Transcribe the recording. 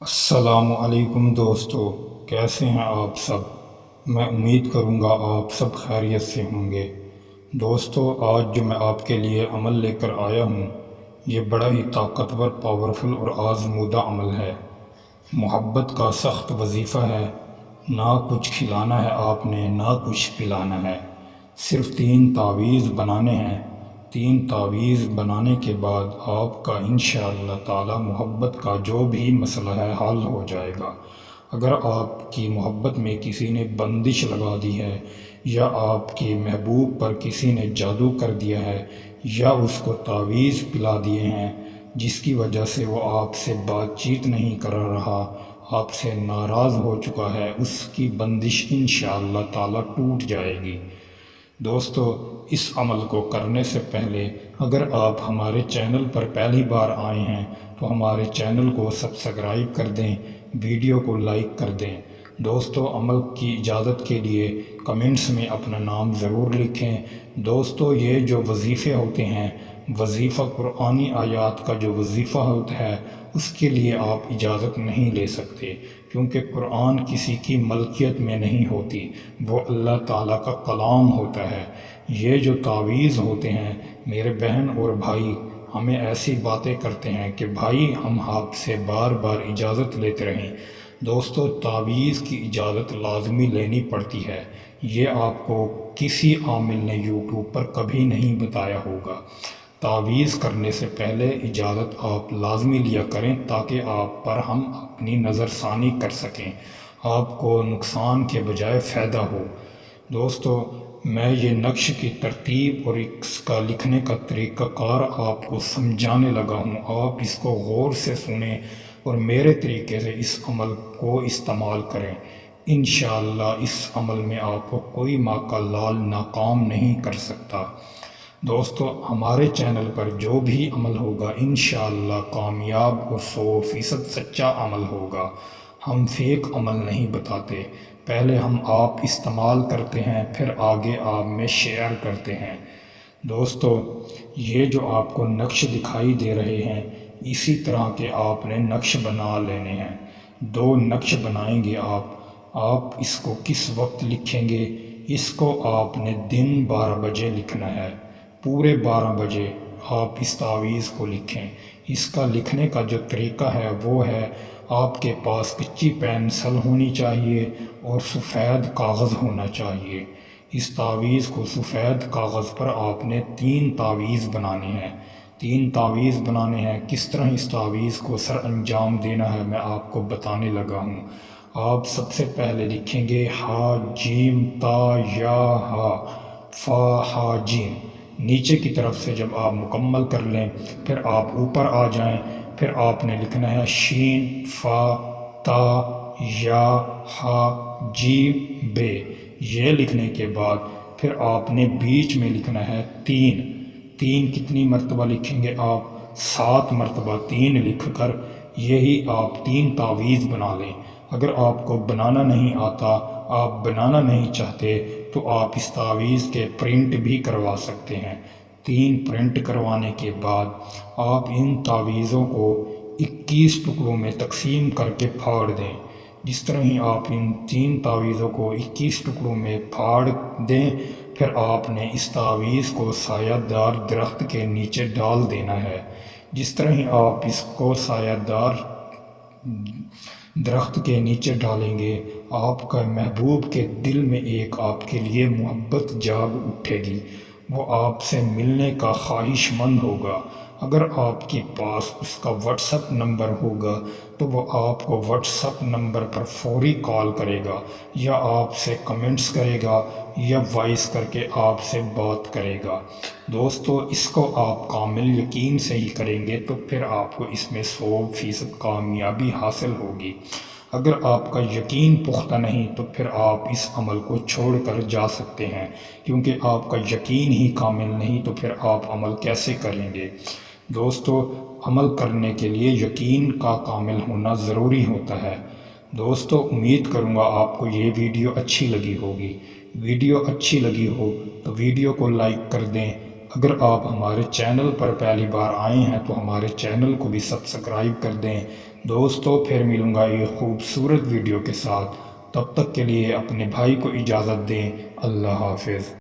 السلام علیکم دوستو، کیسے ہیں آپ سب؟ میں امید کروں گا آپ سب خیریت سے ہوں گے۔ دوستو، آج جو میں آپ کے لیے عمل لے کر آیا ہوں، یہ بڑا ہی طاقتور، پاورفل اور آزمودہ عمل ہے۔ محبت کا سخت وظیفہ ہے۔ نہ کچھ کھلانا ہے آپ نے، نہ کچھ پلانا ہے، صرف 3 تعویذ بنانے ہیں۔ 3 تعویذ بنانے کے بعد آپ کا انشاءاللہ تعالی محبت کا جو بھی مسئلہ ہے حل ہو جائے گا۔ اگر آپ کی محبت میں کسی نے بندش لگا دی ہے، یا آپ کے محبوب پر کسی نے جادو کر دیا ہے، یا اس کو تعویذ پلا دیے ہیں جس کی وجہ سے وہ آپ سے بات چیت نہیں کر رہا، آپ سے ناراض ہو چکا ہے، اس کی بندش انشاءاللہ تعالی ٹوٹ جائے گی۔ دوستو، اس عمل کو کرنے سے پہلے اگر آپ ہمارے چینل پر پہلی بار آئے ہیں تو ہمارے چینل کو سبسکرائب کر دیں، ویڈیو کو لائک کر دیں۔ دوستو، عمل کی اجازت کے لیے کمنٹس میں اپنا نام ضرور لکھیں۔ دوستو، یہ جو وظیفے ہوتے ہیں، وظیفہ قرآنی آیات کا جو وظیفہ ہوتا ہے، اس کے لیے آپ اجازت نہیں لے سکتے، کیونکہ قرآن کسی کی ملکیت میں نہیں ہوتی، وہ اللہ تعالیٰ کا کلام ہوتا ہے۔ یہ جو تعویذ ہوتے ہیں، میرے بہن اور بھائی ہمیں ایسی باتیں کرتے ہیں کہ بھائی ہم آپ سے بار بار اجازت لیتے رہیں۔ دوستو، تعویذ کی اجازت لازمی لینی پڑتی ہے۔ یہ آپ کو کسی عامل نے یوٹیوب پر کبھی نہیں بتایا ہوگا۔ تعویذ کرنے سے پہلے اجازت آپ لازمی لیا کریں، تاکہ آپ پر ہم اپنی نظر ثانی کر سکیں، آپ کو نقصان کے بجائے فائدہ ہو۔ دوستو، میں یہ نقش کی ترتیب اور اس کا لکھنے کا طریقہ کار آپ کو سمجھانے لگا ہوں۔ آپ اس کو غور سے سنیں اور میرے طریقے سے اس عمل کو استعمال کریں۔ انشاءاللہ اس عمل میں آپ کو کوئی ماں کا لال ناکام نہیں کر سکتا۔ دوستو، ہمارے چینل پر جو بھی عمل ہوگا انشاءاللہ کامیاب اور 100% سچا عمل ہوگا۔ ہم فیک عمل نہیں بتاتے، پہلے ہم آپ استعمال کرتے ہیں، پھر آگے آپ میں شیئر کرتے ہیں۔ دوستو، یہ جو آپ کو نقش دکھائی دے رہے ہیں، اسی طرح کے آپ نے نقش بنا لینے ہیں۔ 2 نقش بنائیں گے آپ اس کو کس وقت لکھیں گے؟ اس کو آپ نے دن 12 بجے لکھنا ہے، پورے 12 بجے آپ اس تعویذ کو لکھیں۔ اس کا لکھنے کا جو طریقہ ہے وہ ہے، آپ کے پاس کچی پینسل ہونی چاہیے اور سفید کاغذ ہونا چاہیے۔ اس تعویذ کو سفید کاغذ پر آپ نے 3 تعویذ بنانے ہیں۔ 3 تعویذ بنانے ہیں۔ کس طرح اس تعویذ کو سر انجام دینا ہے میں آپ کو بتانے لگا ہوں۔ آپ سب سے پہلے لکھیں گے ہا جیم تا یا ہا فا ہا جیم۔ نیچے کی طرف سے جب آپ مکمل کر لیں، پھر آپ اوپر آ جائیں، پھر آپ نے لکھنا ہے شین فا تا یا ہا جیم بے۔ یہ لکھنے کے بعد پھر آپ نے بیچ میں لکھنا ہے 3۔ 3 کتنی مرتبہ لکھیں گے آپ؟ 7 مرتبہ 3 لکھ کر یہی آپ 3 تعویذ بنا لیں۔ اگر آپ کو بنانا نہیں آتا، آپ بنانا نہیں چاہتے، تو آپ اس تعویذ کے پرنٹ بھی کروا سکتے ہیں۔ 3 پرنٹ کروانے کے بعد آپ ان تعویذوں کو 21 ٹکڑوں میں تقسیم کر کے پھاڑ دیں۔ جس طرح ہی آپ ان 3 تعویذوں کو 21 ٹکڑوں میں پھاڑ دیں، پھر آپ نے اس تعویذ کو سایہ دار درخت کے نیچے ڈال دینا ہے۔ جس طرح ہی آپ اس کو سایہ دار درخت کے نیچے ڈالیں گے، آپ کا محبوب کے دل میں ایک آپ کے لیے محبت جاگ اٹھے گی، وہ آپ سے ملنے کا خواہش مند ہوگا۔ اگر آپ کے پاس اس کا واٹس ایپ نمبر ہوگا تو وہ آپ کو واٹس ایپ نمبر پر فوری کال کرے گا، یا آپ سے کمنٹس کرے گا، یا وائس کر کے آپ سے بات کرے گا۔ دوستو، اس کو آپ کامل یقین سے ہی کریں گے تو پھر آپ کو اس میں 100% کامیابی حاصل ہوگی۔ اگر آپ کا یقین پختہ نہیں تو پھر آپ اس عمل کو چھوڑ کر جا سکتے ہیں، کیونکہ آپ کا یقین ہی کامل نہیں تو پھر آپ عمل کیسے کریں گے؟ دوستو، عمل کرنے کے لیے یقین کا کامل ہونا ضروری ہوتا ہے۔ دوستو، امید کروں گا آپ کو یہ ویڈیو اچھی لگی ہوگی۔ ویڈیو اچھی لگی ہو تو ویڈیو کو لائک کر دیں۔ اگر آپ ہمارے چینل پر پہلی بار آئے ہیں تو ہمارے چینل کو بھی سبسکرائب کر دیں، دوستو پھر ملوں گا ایک خوبصورت ویڈیو کے ساتھ، تب تک کے لیے اپنے بھائی کو اجازت دیں۔ اللہ حافظ۔